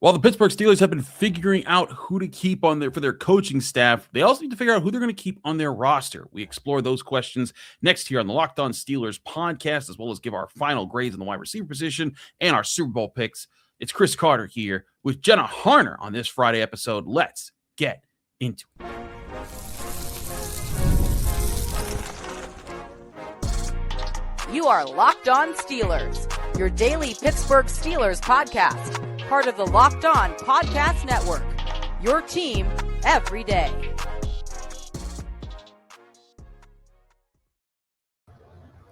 While the Pittsburgh Steelers have been figuring out who to keep on for their coaching staff, they also need to figure out who they're going to keep on their roster. We explore those questions next here on the Locked On Steelers podcast, as well as give our final grades on the wide receiver position and our Super Bowl picks. It's Chris Carter here with Jenna Harner on this Friday episode. Let's get into it. You are Locked On Steelers, your daily Pittsburgh Steelers podcast. Part of the Locked On Podcast Network, your team every day.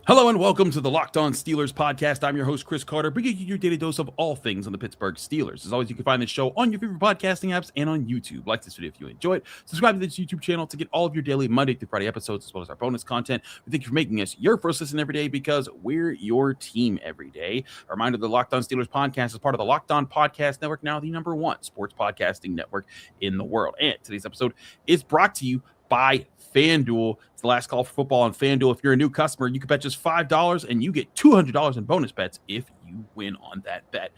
Hello and welcome to the Locked On Steelers podcast. I'm your host, Chris Carter, bringing you your daily dose of all things on the Pittsburgh Steelers. As always, you can find this show on your favorite podcasting apps and on YouTube. Like this video if you enjoy it. Subscribe to this YouTube channel to get all of your daily Monday through Friday episodes, as well as our bonus content. We thank you for making us your first listen every day because we're your team every day. A reminder, the Locked On Steelers podcast is part of the Locked On Podcast Network, now the #1 sports podcasting network in the world. And today's episode is brought to you by FanDuel. It's the last call for football on FanDuel. If you're a new customer, you can bet just $5 and you get $200 in bonus bets if you win on that bet.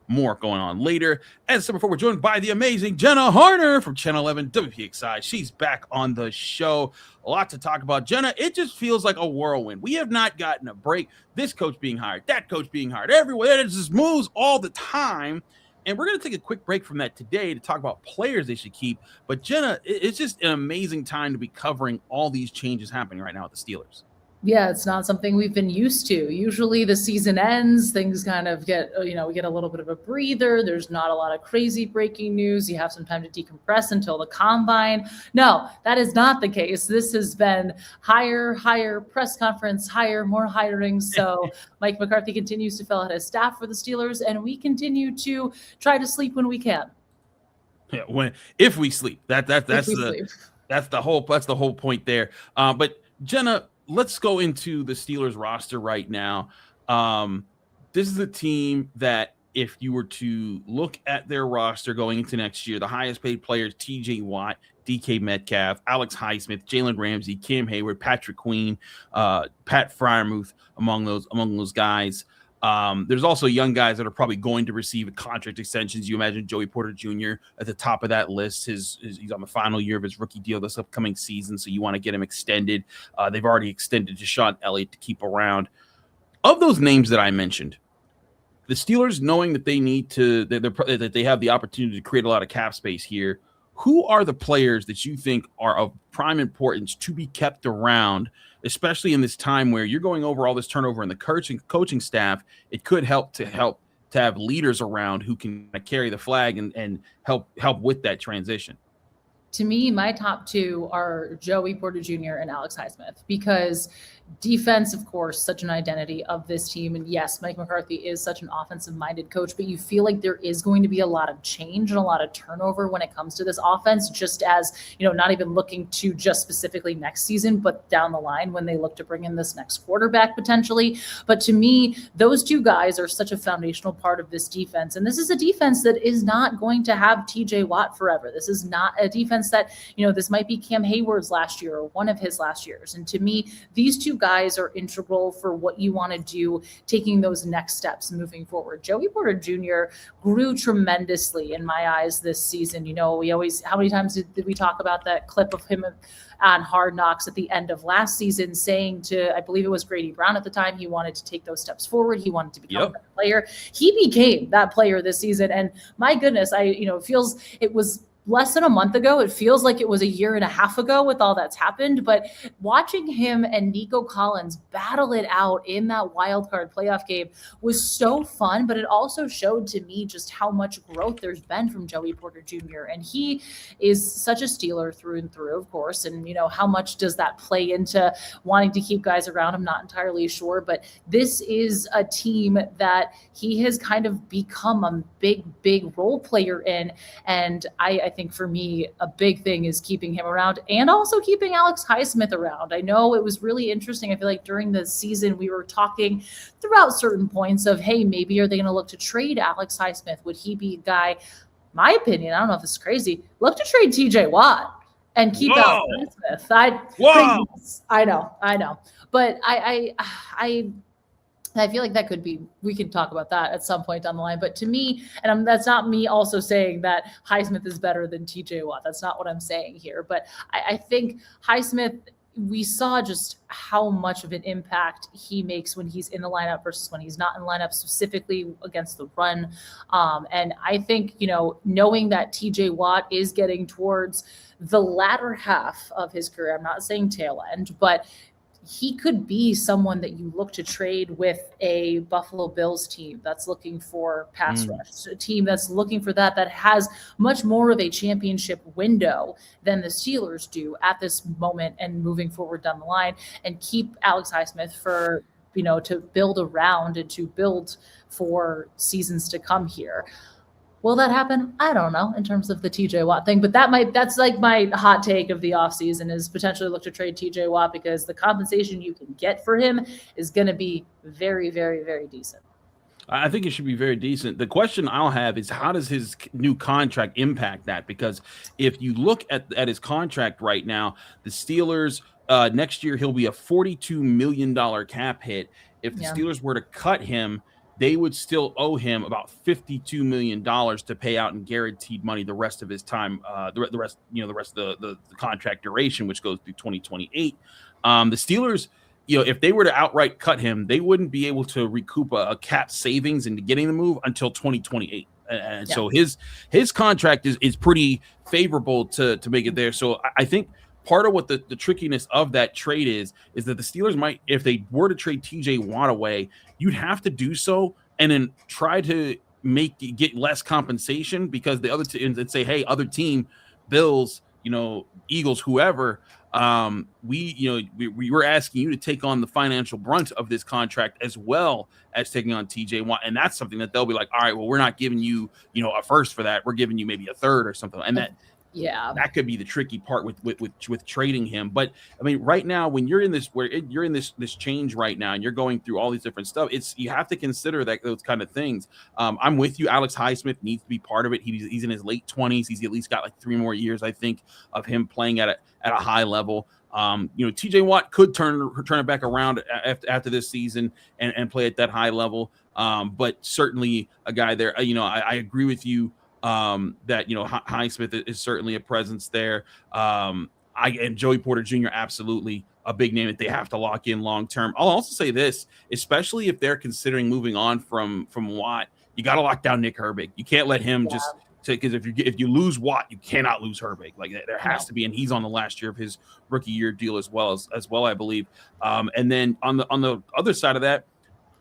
More going on later. As I said before, we're joined by the amazing Jenna Harner from Channel 11 WPXI. She's back on the show. A lot to talk about. Jenna, it just feels like a whirlwind. We have not gotten a break. This coach being hired, that coach being hired, everywhere. It just moves all the time. And we're going to take a quick break from that today to talk about players they should keep. But Jenna, it's just an amazing time to be covering all these changes happening right now at the Steelers. Yeah, it's not something we've been used to. Usually the season ends, things kind of get, we get a little bit of a breather. There's not a lot of crazy breaking news. You have some time to decompress until the combine. No, that is not the case. This has been hire, press conference, more hiring. So Mike McCarthy continues to fill out his staff for the Steelers, and we continue to try to sleep when we can. Yeah, if we sleep. That's the whole point there. But Jenna, let's go into the Steelers roster right now. This is a team that if you were to look at their roster going into next year, the highest paid players, TJ Watt, DK Metcalf, Alex Highsmith, Jalen Ramsey, Cam Hayward, Patrick Queen, Pat Freiermuth, among those guys. There's also young guys that are probably going to receive contract extensions. You imagine Joey Porter Jr. at the top of that list. He's on the final year of his rookie deal this upcoming season, so you want to get him extended. They've already extended Deshaun Elliott to keep around. Of those names that I mentioned, the Steelers, knowing that they need to, that they have the opportunity to create a lot of cap space here, who are the players that you think are of prime importance to be kept around, especially in this time where you're going over all this turnover in the coaching staff? It could help to have leaders around who can carry the flag and help with that transition. To me, my top two are Joey Porter Jr. and Alex Highsmith, because defense, of course, such an identity of this team. And yes, Mike McCarthy is such an offensive-minded coach, but you feel like there is going to be a lot of change and a lot of turnover when it comes to this offense, just as, not even looking to just specifically next season, but down the line when they look to bring in this next quarterback potentially. But to me, those two guys are such a foundational part of this defense. And this is a defense that is not going to have TJ Watt forever. This is not a defense that, this might be Cam Hayward's last year or one of his last years. And to me, these two guys are integral for what you want to do, taking those next steps moving forward. Joey Porter Jr. grew tremendously in my eyes this season. How many times did we talk about that clip of him on Hard Knocks at the end of last season saying to, I believe it was Grady Brown at the time, he wanted to take those steps forward. He wanted to become that player. He became that player this season. And my goodness, it was less than a month ago. It feels like it was a year and a half ago with all that's happened. But watching him and Nico Collins battle it out in that wild card playoff game was so fun. But it also showed to me just how much growth there's been from Joey Porter Jr. And he is such a Steeler through and through, of course. And, how much does that play into wanting to keep guys around? I'm not entirely sure. But this is a team that he has kind of become a big role player in. And I think for me, a big thing is keeping him around and also keeping Alex Highsmith around. I know it was really interesting. I feel like during the season, we were talking throughout certain points of, hey, maybe are they going to look to trade Alex Highsmith? Would he be a guy? My opinion, I don't know if this is crazy, look to trade TJ Watt and keep Alex Highsmith. I know. But I feel like that could be, we could talk about that at some point down the line. But to me, and that's not me also saying that Highsmith is better than TJ Watt. That's not what I'm saying here. But I think Highsmith, we saw just how much of an impact he makes when he's in the lineup versus when he's not in the lineup, specifically against the run. And I think, knowing that TJ Watt is getting towards the latter half of his career, I'm not saying tail end, but he could be someone that you look to trade with a Buffalo Bills team that's looking for pass rush, a team that's looking for that has much more of a championship window than the Steelers do at this moment and moving forward down the line, and keep Alex Highsmith for, to build around and to build for seasons to come here. Will that happen? I don't know in terms of the TJ Watt thing, but that's like my hot take of the offseason is potentially look to trade TJ Watt because the compensation you can get for him is going to be very, very, very decent. I think it should be very decent. The question I'll have is how does his new contract impact that? Because if you look at his contract right now, the Steelers, next year, he'll be a $42 million cap hit. If the Steelers were to cut him, they would still owe him about $52 million to pay out in guaranteed money the rest of his time, the rest of the contract duration, which goes through 2028. The Steelers, if they were to outright cut him, they wouldn't be able to recoup a cap savings into getting the move until 2028. And so his contract is pretty favorable to make it there. So I think part of what the trickiness of that trade is that the Steelers might, if they were to trade TJ Watt away, you'd have to do so and then try to get less compensation because the other teams that say, hey, other team, Bills, Eagles, whoever, we were asking you to take on the financial brunt of this contract as well as taking on TJ Watt. And that's something that they'll be like, all right, well, we're not giving you, a first for that. We're giving you maybe a third or something. And that could be the tricky part with trading him. But I mean, right now, when you're in this change right now, and you're going through all these different stuff, you have to consider those kind of things. I'm with you. Alex Highsmith needs to be part of it. He's in his late 20s. He's at least got like 3 more years, I think, of him playing at a high level. TJ Watt could turn it back around after this season and play at that high level. But certainly a guy there. I agree with you. That Highsmith is certainly a presence there. And Joey Porter Jr. absolutely a big name that they have to lock in long term. I'll also say this, especially if they're considering moving on from Watt, you got to lock down Nick Herbig. You can't let him just because if you lose Watt, you cannot lose Herbig. Like there has to be, and he's on the last year of his rookie year deal as well, I believe. And then on the other side of that,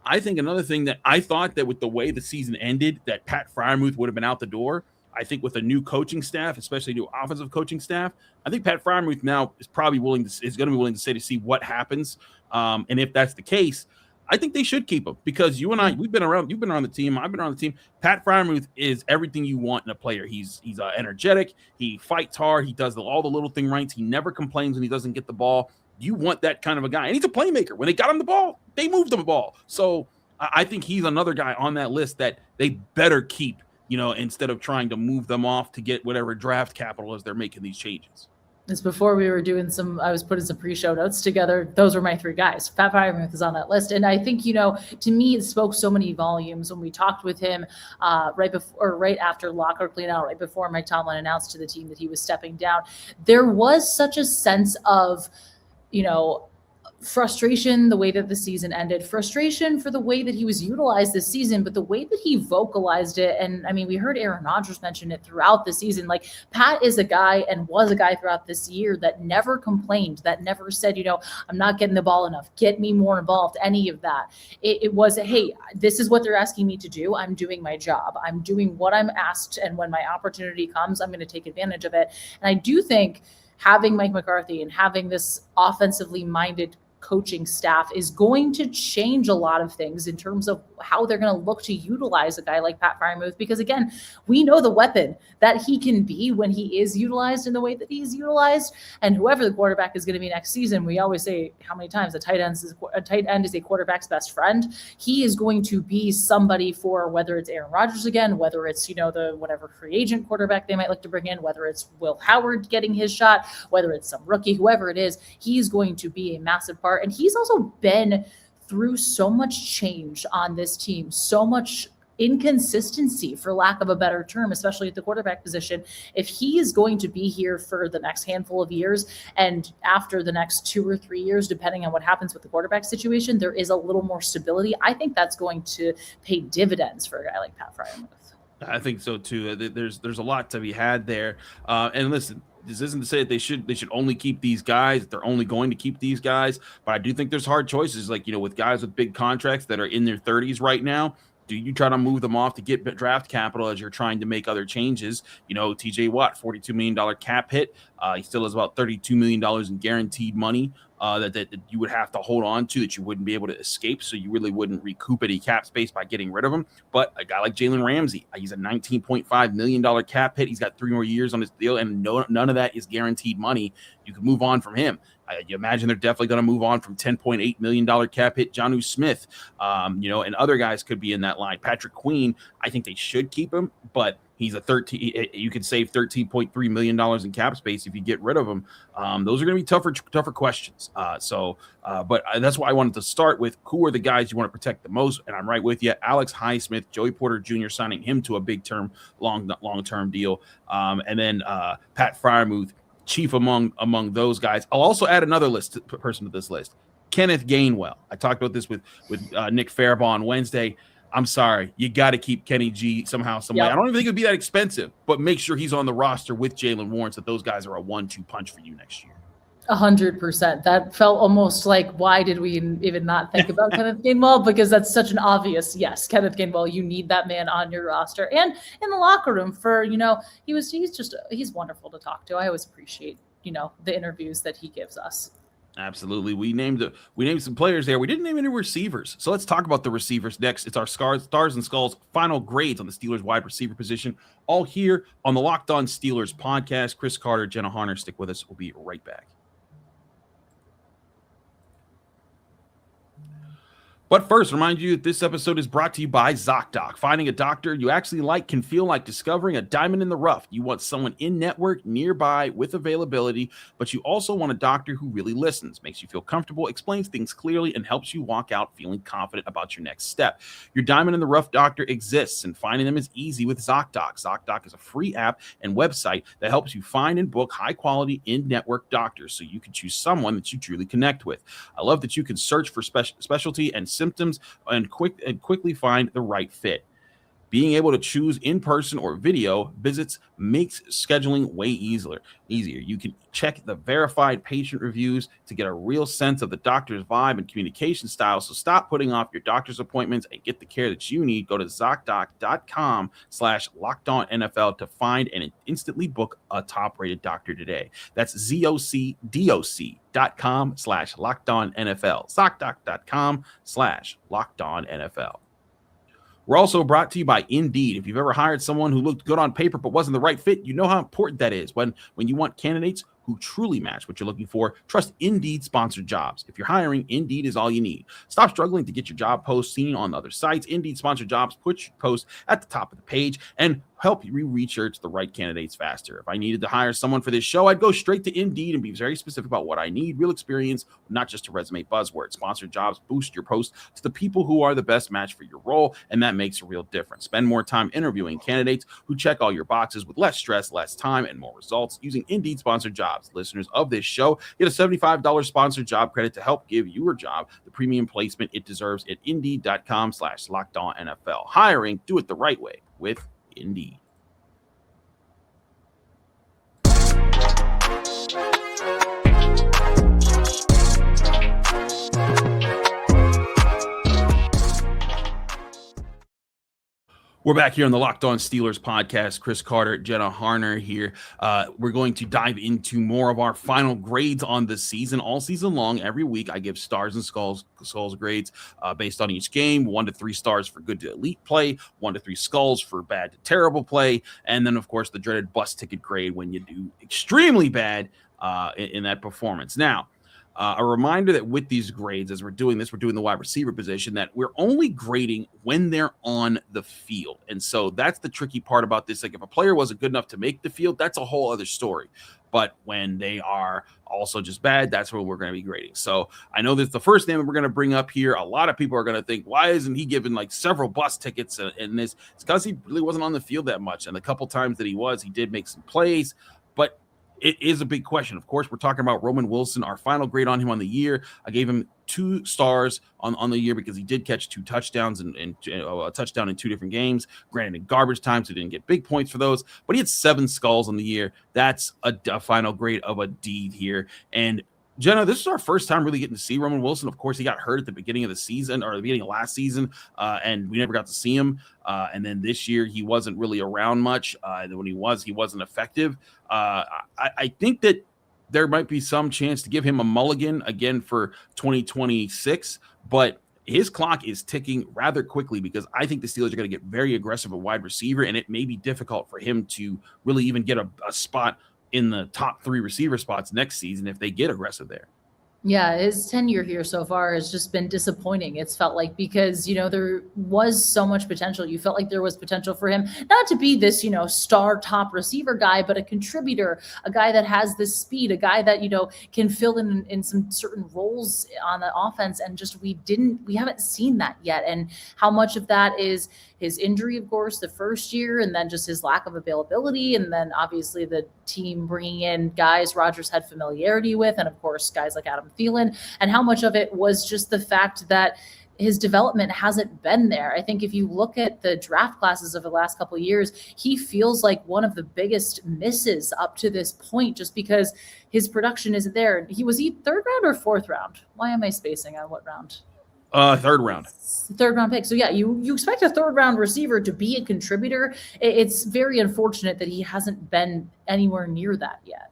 I think another thing that I thought that with the way the season ended, that Pat Freiermuth would have been out the door. I think with a new coaching staff, especially new offensive coaching staff, I think Pat Freiermuth now is probably going to be willing to say to see what happens. And if that's the case, I think they should keep him because you and I, you've been around the team. I've been around the team. Pat Freiermuth is everything you want in a player. He's energetic. He fights hard. He does all the little thing right. He never complains when he doesn't get the ball. You want that kind of a guy. And he's a playmaker. When they got him the ball, they moved him the ball. So I think he's another guy on that list that they better keep, instead of trying to move them off to get whatever draft capital as they're making these changes. This before we were doing I was putting some pre-show notes together. Those were my 3 guys. Pat Freiermuth is on that list. And I think, to me, it spoke so many volumes when we talked with him right after locker clean out, right before Mike Tomlin announced to the team that he was stepping down. There was such a sense of, frustration, the way that the season ended, frustration for the way that he was utilized this season, but the way that he vocalized it. And I mean, we heard Aaron Rodgers mention it throughout the season. Like Pat is a guy and was a guy throughout this year that never complained, that never said, I'm not getting the ball enough, get me more involved, any of that. It was, hey, this is what they're asking me to do. I'm doing my job. I'm doing what I'm asked. And when my opportunity comes, I'm going to take advantage of it. And I do think having Mike McCarthy and having this offensively minded coaching staff is going to change a lot of things in terms of how they're going to look to utilize a guy like Pat Freiermuth, because again, we know the weapon that he can be when he is utilized in the way that he's utilized. And whoever the quarterback is going to be next season, we always say how many times a tight end is a quarterback's best friend. He is going to be somebody for whether it's Aaron Rodgers again, whether it's, the whatever free agent quarterback they might look to bring in, whether it's Will Howard getting his shot, whether it's some rookie, whoever it is, he's going to be a massive part. And he's also been through so much change on this team, so much inconsistency, for lack of a better term, especially at the quarterback position. If he is going to be here for the next handful of years, and after the next 2 or 3 years, depending on what happens with the quarterback situation, there is a little more stability, I think that's going to pay dividends for a guy like Pat Freiermuth. I think so too. There's a lot to be had there. And listen, this isn't to say that they should only keep these guys. They're only going to keep these guys, but I do think there's hard choices. Like, with guys with big contracts that are in their 30s right now. Do you try to move them off to get draft capital as you're trying to make other changes? TJ Watt, $42 million cap hit. He still has about $32 million in guaranteed money that you would have to hold on to, that you wouldn't be able to escape. So you really wouldn't recoup any cap space by getting rid of him. But a guy like Jalen Ramsey, he's a $19.5 million cap hit. He's got 3 more years on his deal, and none of that is guaranteed money. You can move on from him. You imagine they're definitely going to move on from $10.8 million cap hit Jonnu Smith, and other guys could be in that line. Patrick Queen, I think they should keep him, but he's a 13. You could save $13.3 million in cap space if you get rid of him. Those are going to be tougher questions. But that's why I wanted to start with who are the guys you want to protect the most. And I'm right with you. Alex Highsmith, Joey Porter Jr. signing him to a big term, long-term deal. And then Pat Freiermuth, chief among those guys. I'll also add another person to this list, Kenneth Gainwell. I talked about this with Nick Farabaugh on Wednesday. I'm sorry, you got to keep Kenny G somehow, some way. I don't even think it'd be that expensive, but make sure he's on the roster with Jalen Warren, so that those guys are a 1-2 punch for you next year. 100%. That felt almost like, why did we even not think about Kenneth Gainwell? Because that's such an obvious yes. Kenneth Gainwell, you need that man on your roster and in the locker room. For he's wonderful to talk to. I always appreciate the interviews that he gives us. Absolutely. We named some players there. We didn't name any receivers. So let's talk about the receivers next. It's our Stars and Skulls final grades on the Steelers wide receiver position, all here on the Locked On Steelers podcast. Chris Carter, Jenna Harner, stick with us. We'll be right back. But first, remind you that this episode is brought to you by ZocDoc. Finding a doctor you actually like can feel like discovering a diamond in the rough. You want someone in-network, nearby, with availability, but you also want a doctor who really listens, makes you feel comfortable, explains things clearly, and helps you walk out feeling confident about your next step. Your diamond in the rough doctor exists, and finding them is easy with ZocDoc. ZocDoc is a free app and website that helps you find and book high-quality in-network doctors so you can choose someone that you truly connect with. I love that you can search for specialty and symptoms and quickly find the right fit. Being able to choose in-person or video visits makes scheduling way easier. You can check the verified patient reviews to get a real sense of the doctor's vibe and communication style. So stop putting off your doctor's appointments and get the care that you need. Go to ZocDoc.com/LockedOnNFL to find and instantly book a top-rated doctor today. That's ZocDoc.com/LockedOnNFL. ZocDoc.com/LockedOnNFL. We're also brought to you by Indeed. If you've ever hired someone who looked good on paper but wasn't the right fit, you know how important that is. When you want candidates who truly match what you're looking for, trust Indeed sponsored jobs. If you're hiring, Indeed is all you need. Stop struggling to get your job post seen on other sites. Indeed sponsored jobs put your post at the top of the page and help you research the right candidates faster. If I needed to hire someone for this show, I'd go straight to Indeed and be very specific about what I need, real experience, not just a resume buzzword. Sponsored jobs boost your post to the people who are the best match for your role, and that makes a real difference. Spend more time interviewing candidates who check all your boxes with less stress, less time, and more results using Indeed sponsored jobs. Listeners of this show get a $75 sponsored job credit to help give your job the premium placement it deserves at Indeed.com/LockedOnNFL. Hiring, do it the right way with Indeed. We're back here on the Locked On Steelers podcast. Chris Carter, Jenna Harner here. We're going to dive into more of our final grades on the season. All season long, every week, I give stars and skulls grades based on each game. 1 to 3 stars for good to elite play, 1 to 3 skulls for bad to terrible play, and then, of course, the dreaded bus ticket grade when you do extremely bad in that performance. Now, A reminder that with these grades, as we're doing this, we're doing the wide receiver position, that we're only grading when they're on the field. And so that's the tricky part about this. Like if a player wasn't good enough to make the field, that's a whole other story. But when they are also just bad, that's what we're going to be grading. So I know that's the first name that we're going to bring up here. A lot of people are going to think, why isn't he given like several bus tickets in this? It's because he really wasn't on the field that much. And the couple times that he was, he did make some plays. But it is a big question. Of course, we're talking about Roman Wilson. Our final grade on him on the year, I gave him 2 stars on the year because he did catch 2 touchdowns and a touchdown in 2 different games. Granted, in garbage time, so he didn't get big points for those, but he had 7 skulls on the year. That's a final grade of a D here. And Jenna, this is our first time really getting to see Roman Wilson. Of course, he got hurt at the beginning of the season or the beginning of last season, and we never got to see him. And then this year, he wasn't really around much. And when he wasn't effective. I think that there might be some chance to give him a mulligan again for 2026, but his clock is ticking rather quickly because I think the Steelers are going to get very aggressive at wide receiver, and it may be difficult for him to really even get a spot in the top 3 receiver spots next season if they get aggressive there. Yeah, his tenure here so far has just been disappointing. It's felt like because, there was so much potential. You felt like there was potential for him not to be this, star top receiver guy, but a contributor, a guy that has this speed, a guy that, can fill in some certain roles on the offense. And just we haven't seen that yet. And how much of that is his injury, of course, the first year, and then just his lack of availability. And then obviously the team bringing in guys Rodgers had familiarity with, and of course, guys like Adam Thielen, and how much of it was just the fact that his development hasn't been there. I think if you look at the draft classes of the last couple of years, he feels like one of the biggest misses up to this point, just because his production isn't there. Was he 3rd round or 4th round? Why am I spacing on what round? 3rd round. 3rd round pick. So yeah, you expect a 3rd round receiver to be a contributor. It's very unfortunate that he hasn't been anywhere near that yet.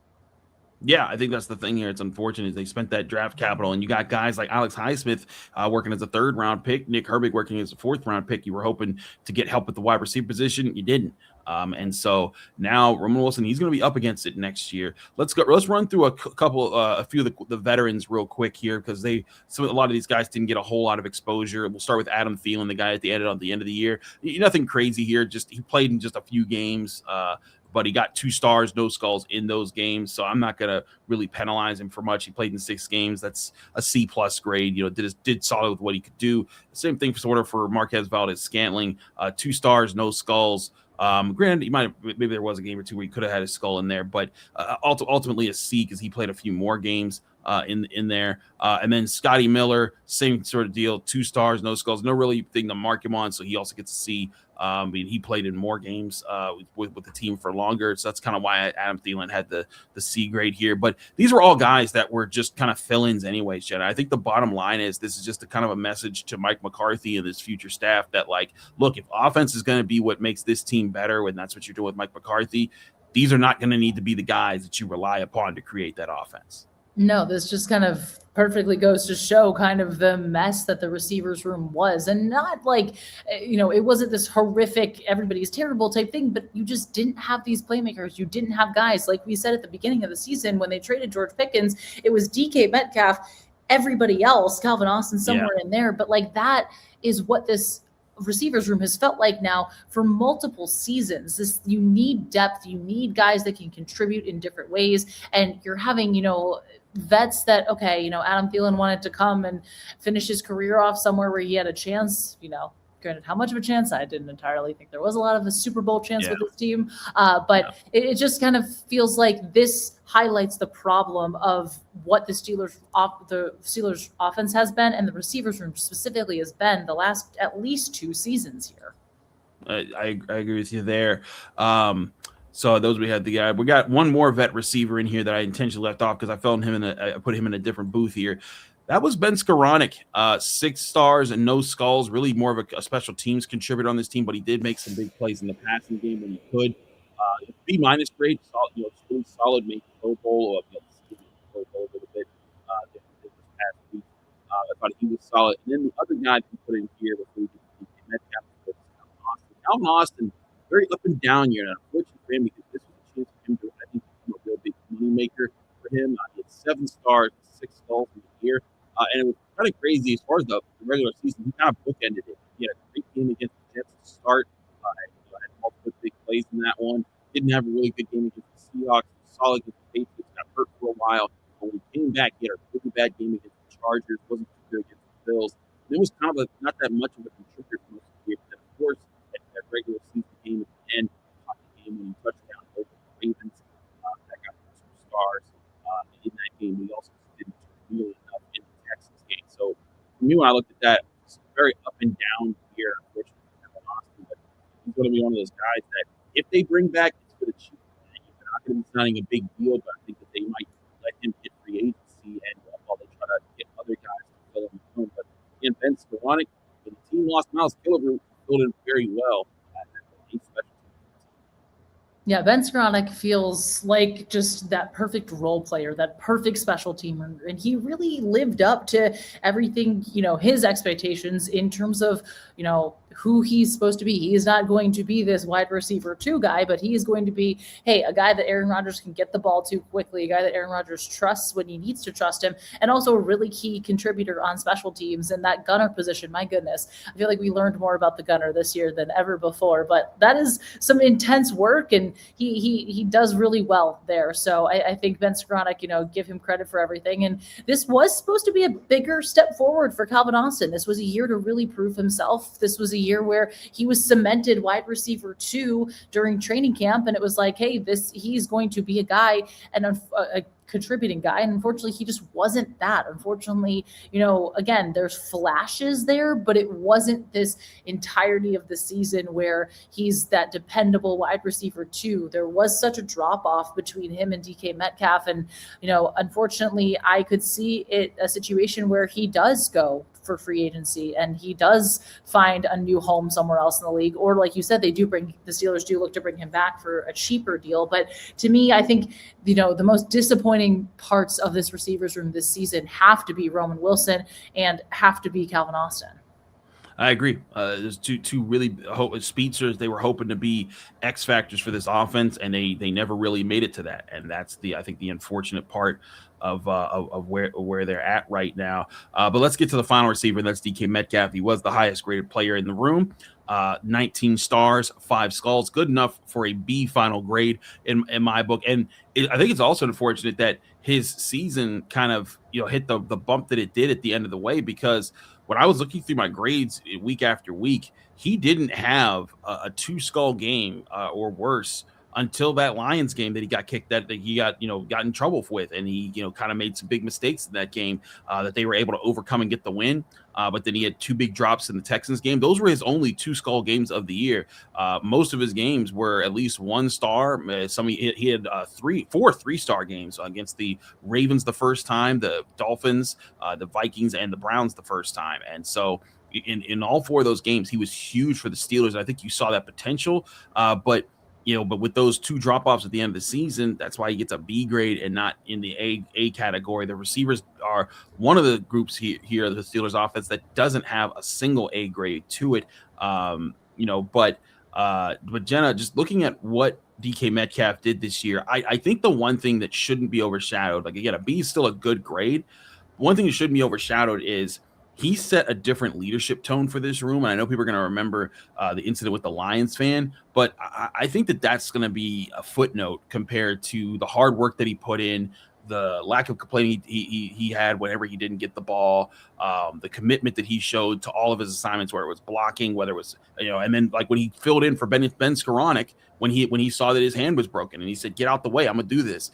Yeah, I think that's the thing here. It's unfortunate they spent that draft capital, and you got guys like Alex Highsmith working as a 3rd round pick, Nick Herbig working as a 4th round pick. You were hoping to get help with the wide receiver position. You didn't. And so now Roman Wilson, he's going to be up against it next year. Let's run through a few of the veterans real quick here, because a lot of these guys didn't get a whole lot of exposure. We'll start with Adam Thielen, the guy at the end of the year. Nothing crazy here. Just he played in just a few games. But he got 2 stars, no skulls in those games. So I'm not going to really penalize him for much. He played in 6 games. That's a C+ grade, did solid with what he could do. Same thing for Marquez Valdez-Scantling, 2 stars, no skulls. Granted, maybe there was a game or 2 where he could have had his skull in there, but ultimately a C because he played a few more games in there. And then Scotty Miller, same sort of deal, 2 stars, no skulls, no really thing to mark him on. So he also gets a C. He played in more games with the team for longer. So that's kind of why Adam Thielen had the C grade here. But these were all guys that were just kind of fill-ins anyways, Jenna. I think the bottom line is this is just a kind of a message to Mike McCarthy and his future staff that, like, look, if offense is going to be what makes this team better, and that's what you're doing with Mike McCarthy, these are not going to need to be the guys that you rely upon to create that offense. No, this just kind of perfectly goes to show kind of the mess that the receivers room was. And not like, it wasn't this horrific, everybody's terrible type thing, but you just didn't have these playmakers. You didn't have guys. Like we said at the beginning of the season, when they traded George Pickens, it was DK Metcalf, everybody else, Calvin Austin somewhere in there. But like that is what this receivers room has felt like now for multiple seasons. You need depth. You need guys that can contribute in different ways. And you're having, vets that, Adam Thielen wanted to come and finish his career off somewhere where he had a chance, granted, how much of a chance? I didn't entirely think there was a lot of a Super Bowl chance with this team. But it just kind of feels like this highlights the problem of what the Steelers offense has been, and the receivers room specifically has been the last at least 2 seasons here. I agree with you there. So those we had the guy. We got one more vet receiver in here that I intentionally left off because I put him in a different booth here. That was Ben Skoranek, 6 stars and no skulls. Really more of a special teams contributor on this team, but he did make some big plays in the passing game when he could. B- grade, solid, really solid. Made Pro Bowl, Pro Bowl a little bit this past week. I thought he was solid. And then the other guy we put in here before we get to DK Metcalf was Calvin Austin. Very up and down year, and unfortunately for him, because this was a chance for him to, I think, become a real big money maker for him. He had 7 stars, 6 skulls in the year. And it was kind of crazy as far as the regular season. He kind of bookended it. He had a great game against the Jets to start. Had multiple big plays in that one. Didn't have a really good game against the Seahawks. Solid against the Patriots. Got hurt for a while. But when he came back, he had a really bad game against the Chargers. Wasn't too good against the Bills. And it was kind of not that much of a contributor for most of the year. But of course, that regular season game at the end, the game when he touchdown over the Ravens, that got 2 stars in that game. He also didn't do really enough in the Texans game. So for me, when I looked at that, it's a very up and down year, unfortunately, for Kevin Austin. But he's going to be one of those guys that if they bring back, it's for the cheap. They're not going to be signing a big deal, but I think that they might let him get free agency and while they try to get other guys to fill in the room. But again, Ben Skoranek, when the team lost Miles Killebrew, filled in very well at the special team. Yeah, Ben Skoranek feels like just that perfect role player, that perfect special teamer. And he really lived up to everything, his expectations in terms of, who he's supposed to be. He is not going to be this wide receiver 2 guy, but he is going to be, a guy that Aaron Rodgers can get the ball to quickly, a guy that Aaron Rodgers trusts when he needs to trust him, and also a really key contributor on special teams and that gunner position. My goodness, I feel like we learned more about the gunner this year than ever before, but that is some intense work, and he does really well there. So I think Ben Skoranek, give him credit for everything. And this was supposed to be a bigger step forward for Calvin Austin. This was a year to really prove himself. This was a year where he was cemented wide receiver 2 during training camp. And it was like, hey, he's going to be a guy and a contributing guy. And unfortunately, he just wasn't that. Unfortunately, again, there's flashes there, but it wasn't this entirety of the season where he's that dependable wide receiver 2. There was such a drop off between him and DK Metcalf. And, unfortunately, I could see a situation where he does go for free agency and he does find a new home somewhere else in the league, or like you said, the Steelers do look to bring him back for a cheaper deal. But to me, I think the most disappointing parts of this receivers room this season have to be Roman Wilson and have to be Calvin Austin. I agree. There's two really speedsters. They were hoping to be X factors for this offense, and they never really made it to that. And that's I think the unfortunate part of where they're at right now. But let's get to the final receiver. And that's DK Metcalf. He was the highest graded player in the room. 19 stars, 5 skulls, good enough for a B final grade in my book. And I think it's also unfortunate that his season kind of hit the bump that it did at the end of the way, because when I was looking through my grades week after week, he didn't have a 2 skull game or worse until that Lions game that he got kicked, that he got in trouble with, and he kind of made some big mistakes in that game that they were able to overcome and get the win. But then he had 2 big drops in the Texans game. Those were his only 2 skull games of the year. Most of his games were at least 1 star. He had 4 3-star games against the Ravens the first time, the Dolphins, the Vikings, and the Browns the first time. And so in all 4 of those games, he was huge for the Steelers. I think you saw that potential, but with those 2 drop-offs at the end of the season, that's why he gets a B grade and not in the A category. The receivers are one of the groups here, the Steelers offense, that doesn't have a single A grade to it. But Jenna, just looking at what DK Metcalf did this year, I think the one thing that shouldn't be overshadowed, like again, a B is still a good grade. One thing that shouldn't be overshadowed is he set a different leadership tone for this room. And I know people are going to remember the incident with the Lions fan, but I think that that's going to be a footnote compared to the hard work that he put in, the lack of complaining he had whenever he didn't get the ball, the commitment that he showed to all of his assignments, where it was blocking, whether it was, and then like when he filled in for Ben Skoranek, when he saw that his hand was broken and he said, "Get out the way, I'm going to do this."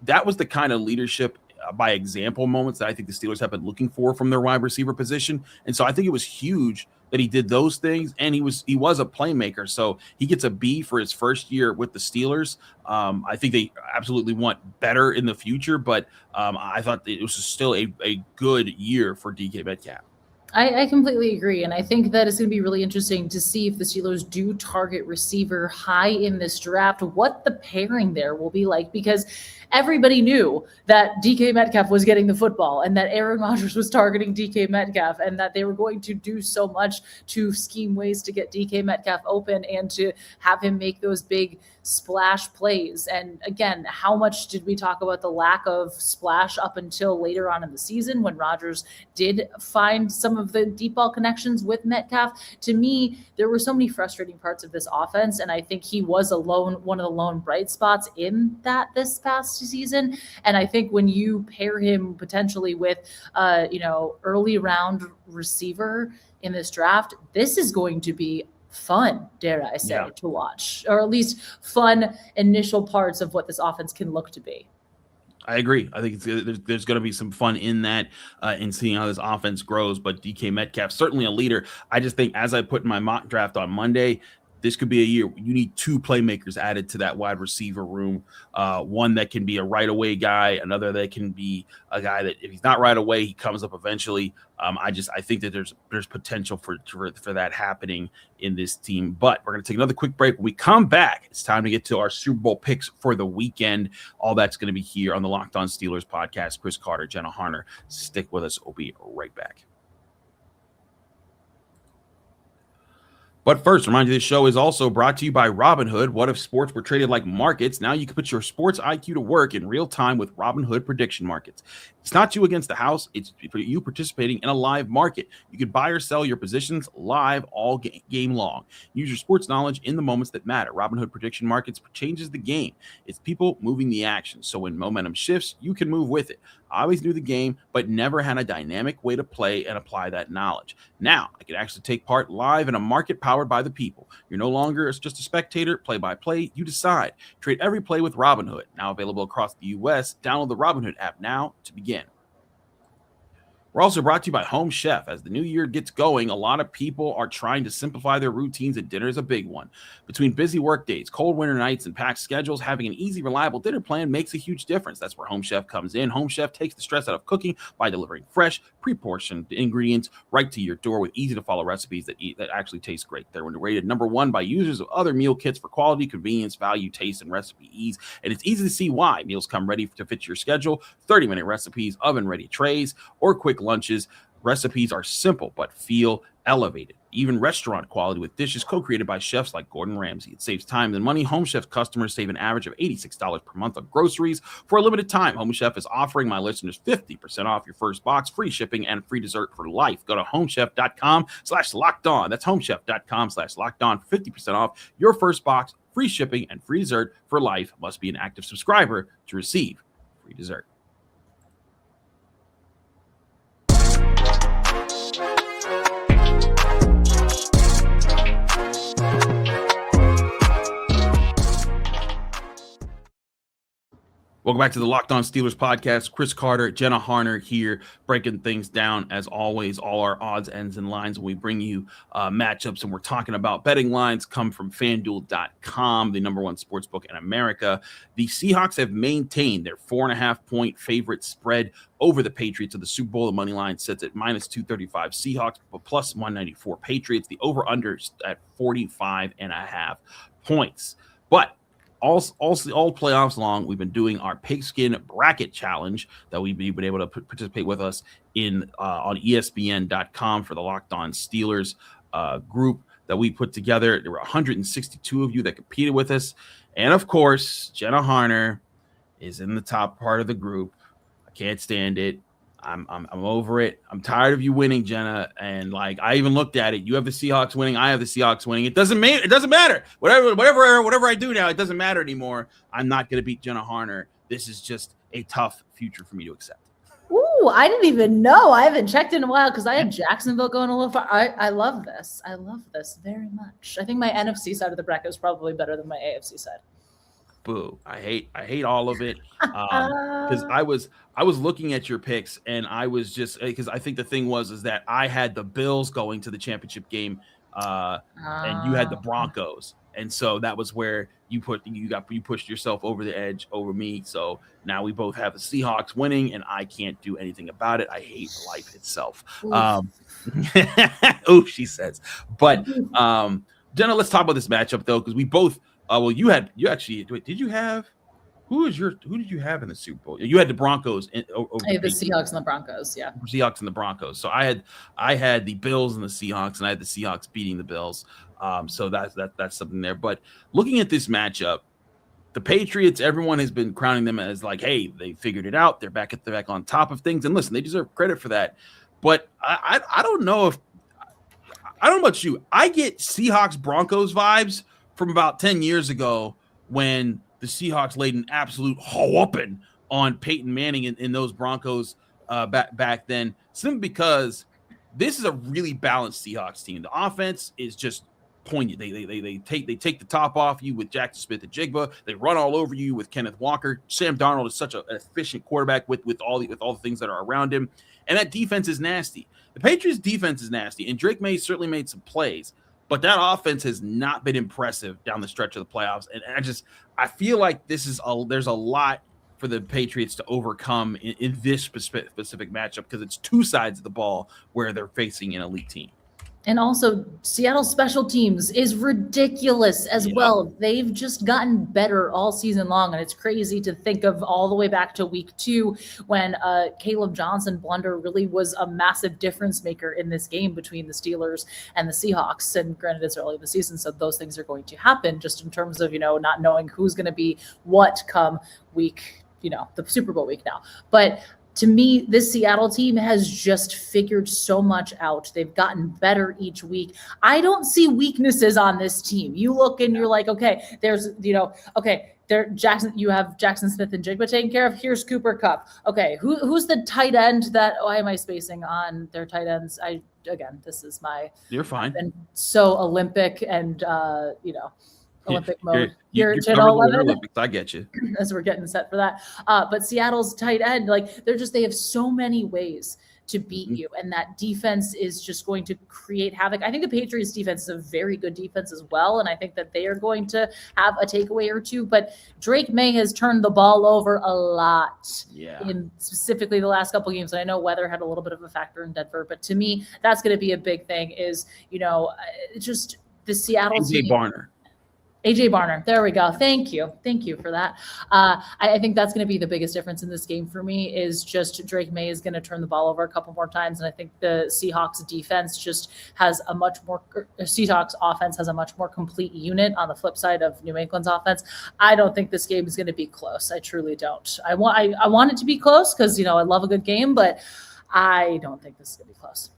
That was the kind of leadership by example moments that I think the Steelers have been looking for from their wide receiver position. And so I think it was huge that he did those things, and he was a playmaker. So he gets a B for his first year with the Steelers. I think they absolutely want better in the future, but I thought it was still a good year for DK Metcalf. I completely agree. And I think that it's going to be really interesting to see if the Steelers do target receiver high in this draft, what the pairing there will be like, because everybody knew that DK Metcalf was getting the football and that Aaron Rodgers was targeting DK Metcalf and that they were going to do so much to scheme ways to get DK Metcalf open and to have him make those big splash plays. And again, how much did we talk about the lack of splash up until later on in the season when Rodgers did find some of the deep ball connections with Metcalf? To me, there were so many frustrating parts of this offense, and I think he was one of the lone bright spots in that this past season. And I think when you pair him potentially with early round receiver in this draft, this is going to be fun, dare I say, to watch, or at least fun initial parts of what this offense can look to be. I agree. I think there's going to be some fun in that, in seeing how this offense grows. But DK Metcalf, certainly a leader. I just think, as I put in my mock draft on Monday, this could be a year you need two playmakers added to that wide receiver room. One that can be a right away guy, another that can be a guy that if he's not right away, he comes up eventually. I think that there's potential for that happening in this team. But we're going to take another quick break. When we come back, it's time to get to our Super Bowl picks for the weekend. All that's going to be here on the Locked On Steelers podcast. Chris Carter, Jenna Harner. Stick with us. We'll be right back. But first, remind you, this show is also brought to you by Robinhood. What if sports were traded like markets? Now you can put your sports IQ to work in real time with Robinhood prediction markets. It's not you against the house. It's you participating in a live market. You can buy or sell your positions live all game long. Use your sports knowledge in the moments that matter. Robinhood prediction markets changes the game. It's people moving the action. So when momentum shifts, you can move with it. I always knew the game, but never had a dynamic way to play and apply that knowledge. Now I can actually take part live in a market powered by the people. You're no longer just a spectator, play-by-play. You decide. Trade every play with Robinhood. Now available across the U.S. Download the Robinhood app now to begin. We're also brought to you by Home Chef. As the new year gets going, a lot of people are trying to simplify their routines, and dinner is a big one. Between busy work days, cold winter nights, and packed schedules, having an easy, reliable dinner plan makes a huge difference. That's where Home Chef comes in. Home Chef takes the stress out of cooking by delivering fresh, pre-portioned ingredients right to your door with easy-to-follow recipes that actually taste great. They're rated #1 by users of other meal kits for quality, convenience, value, taste, and recipe ease. And it's easy to see why. Meals come ready to fit your schedule, 30-minute recipes, oven-ready trays, or quick lunches. Recipes are simple but feel elevated. Even restaurant quality with dishes co-created by chefs like Gordon Ramsay. It saves time and money. Home Chef customers save an average of $86 per month on groceries. For a limited time, Home Chef is offering my listeners 50% off your first box, free shipping, and free dessert for life. Go to homechef.com/lockedon. That's homechef.com/lockedon for 50% off your first box, free shipping, and free dessert for life. Must be an active subscriber to receive free dessert. Welcome back to the Locked On Steelers podcast. Chris Carter, Jenna Harner here, breaking things down as always. All our odds, ends, and lines when we bring you matchups, and we're talking about betting lines come from FanDuel.com, the #1 sportsbook in America. The Seahawks have maintained their 4.5-point favorite spread over the Patriots of the Super Bowl. The money line sits at -235 Seahawks, but plus 194 Patriots. The over/under at 45.5 points. But all playoffs long, we've been doing our pigskin bracket challenge that we've been able to participate with us in on ESPN.com for the Locked On Steelers group that we put together. There were 162 of you that competed with us, and of course, Jenna Harner is in the top part of the group. I can't stand it. I'm over it. I'm tired of you winning, Jenna. And like, I even looked at it. You have the Seahawks winning. I have the Seahawks winning. It doesn't matter. Whatever I do now, it doesn't matter anymore. I'm not going to beat Jenna Harner. This is just a tough future for me to accept. Ooh, I didn't even know. I haven't checked in a while because I have Jacksonville going a little far. I love this. I love this very much. I think my NFC side of the bracket is probably better than my AFC side. Boo. I hate all of it. Because I was looking at your picks, and I was just, because I think the thing is that I had the Bills going to the championship game, and you had the Broncos. And so that was where you pushed yourself over the edge over me. So now we both have the Seahawks winning, and I can't do anything about it. I hate life itself. Oh, she says. But Jenna, let's talk about this matchup though, because we both. Who did you have in the Super Bowl? You had the Broncos over the Seahawks and the Broncos. Yeah, Seahawks and the Broncos. So I had the Bills and the Seahawks, and I had the Seahawks beating the Bills. So that's something there. But looking at this matchup, the Patriots, everyone has been crowning them as like, hey, they figured it out. They're back on top of things. And listen, they deserve credit for that. But I don't know about you. I get Seahawks Broncos vibes from about 10 years ago when the Seahawks laid an absolute whooping on Peyton Manning in those Broncos back then, simply because this is a really balanced Seahawks team. The offense is just poignant. They take the top off you with Jackson Smith-Njigba. They run all over you with Kenneth Walker. Sam Darnold is such an efficient quarterback with all the things that are around him. And that defense is nasty. The Patriots defense is nasty, and Drake May certainly made some plays, but that offense has not been impressive down the stretch of the playoffs. And I feel like there's a lot for the Patriots to overcome in this specific matchup, because it's two sides of the ball where they're facing an elite team. And also, Seattle's special teams is ridiculous as well. They've just gotten better all season long, and it's crazy to think of all the way back to week 2 when Caleb Johnson blunder really was a massive difference maker in this game between the Steelers and the Seahawks. And granted, it's early in the season, so those things are going to happen just in terms of, not knowing who's going to be what come week, the Super Bowl week now. But to me, this Seattle team has just figured so much out. They've gotten better each week. I don't see weaknesses on this team. You look and you're like, okay, there's, you have Jackson Smith-Njigba taken care of. Here's Cooper Kupp. Okay, who's the tight end that? Why am I spacing on their tight ends? This is my. You're fine. And so Olympic and Olympic mode. You're Olympics. I get you. As we're getting set for that. But Seattle's tight end, they have so many ways to beat you. And that defense is just going to create havoc. I think the Patriots defense is a very good defense as well. And I think that they are going to have a takeaway or two. But Drake May has turned the ball over a lot in specifically the last couple of games. And I know weather had a little bit of a factor in Denver. But to me, that's going to be a big thing is, just the Seattle team. AJ Barner. There we go. Thank you for that. I think that's going to be the biggest difference in this game for me is just Drake May is going to turn the ball over a couple more times. And I think the Seahawks defense Seahawks offense has a much more complete unit on the flip side of New England's offense. I don't think this game is going to be close. I truly don't. I want it to be close because, I love a good game, but I don't think this is going to be close.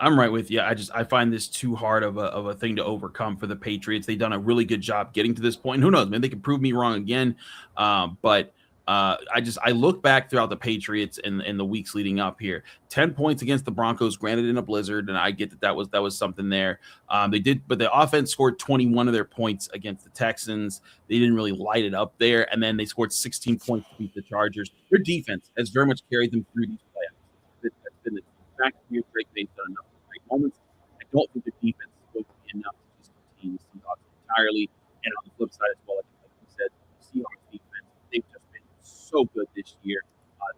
I'm right with you. I find this too hard of a thing to overcome for the Patriots. They've done a really good job getting to this point. And who knows, man, they can prove me wrong again. But I look back throughout the Patriots in the weeks leading up here. 10 points against the Broncos, granted in a blizzard, and I get that was something there. But the offense scored 21 of their points against the Texans. They didn't really light it up there, and then they scored 16 points to beat the Chargers. Their defense has very much carried them through these playoffs. That's been the fact here. Drake May's done enough great moments. I don't think the defense is going to be enough to just contain the Seahawks entirely. And on the flip side as well, like you said, the Seahawks defense, they've just been so good this year.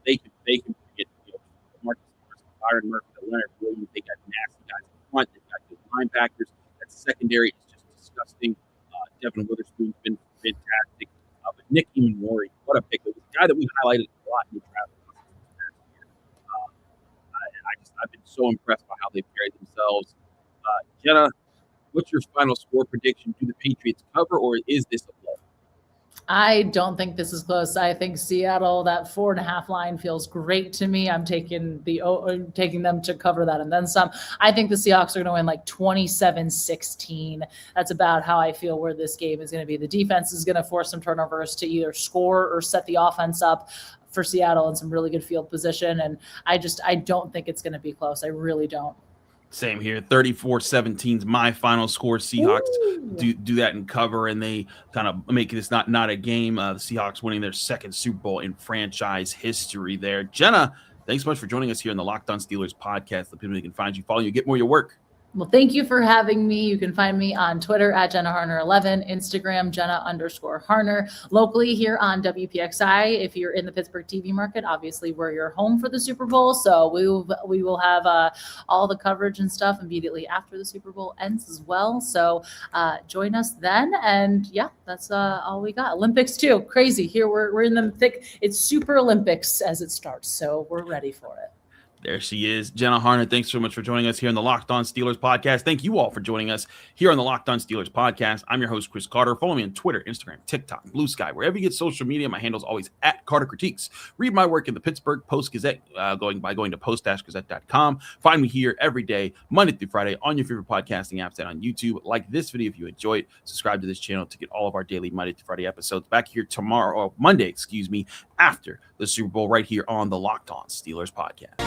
They can get Marcus Morris, Byron Murphy, Leonard Williams. They got nasty guys in front. They've got good linebackers. That secondary is just disgusting. Devin Witherspoon's been fantastic. But Nick Imanori, what a pick! It was a guy that we highlighted a lot in the draft. I've been so impressed by how they've carried themselves. Jenna, what's your final score prediction? Do the Patriots cover, or is this a blow? I don't think this is close. I think Seattle, that 4.5 line feels great to me. I'm taking them to cover that and then some. I think the Seahawks are going to win 27-16. That's about how I feel where this game is going to be. The defense is going to force some turnovers to either score or set the offense up for Seattle in some really good field position. And I don't think it's going to be close. I really don't. Same here. 34-17 is my final score. Seahawks do that and cover, and they kind of make this not a game. The Seahawks winning their second Super Bowl in franchise history there. Jenna, thanks so much for joining us here on the Locked On Steelers podcast. The people who can find you, follow you, get more of your work. Well, thank you for having me. You can find me on Twitter at Jenna Harner 11, Instagram Jenna_Harner, locally here on WPXI. If you're in the Pittsburgh TV market, obviously we're your home for the Super Bowl. So we will have all the coverage and stuff immediately after the Super Bowl ends as well. So join us then. And yeah, that's all we got. Olympics too. Crazy. Here we're in the thick. It's Super Olympics as it starts. So we're ready for it. There she is, Jenna Harner. Thanks so much for joining us here on the Locked On Steelers podcast. Thank you all for joining us here on the Locked On Steelers podcast. I'm your host, Chris Carter. Follow me on Twitter, Instagram, TikTok, Blue Sky, wherever you get social media. My handle is always at Carter Critiques. Read my work in the Pittsburgh Post-Gazette going to post-gazette.com. Find me here every day, Monday through Friday, on your favorite podcasting apps and on YouTube. Like this video if you enjoy it. Subscribe to this channel to get all of our daily Monday through Friday episodes. Back here Monday, after the Super Bowl, right here on the Locked On Steelers podcast.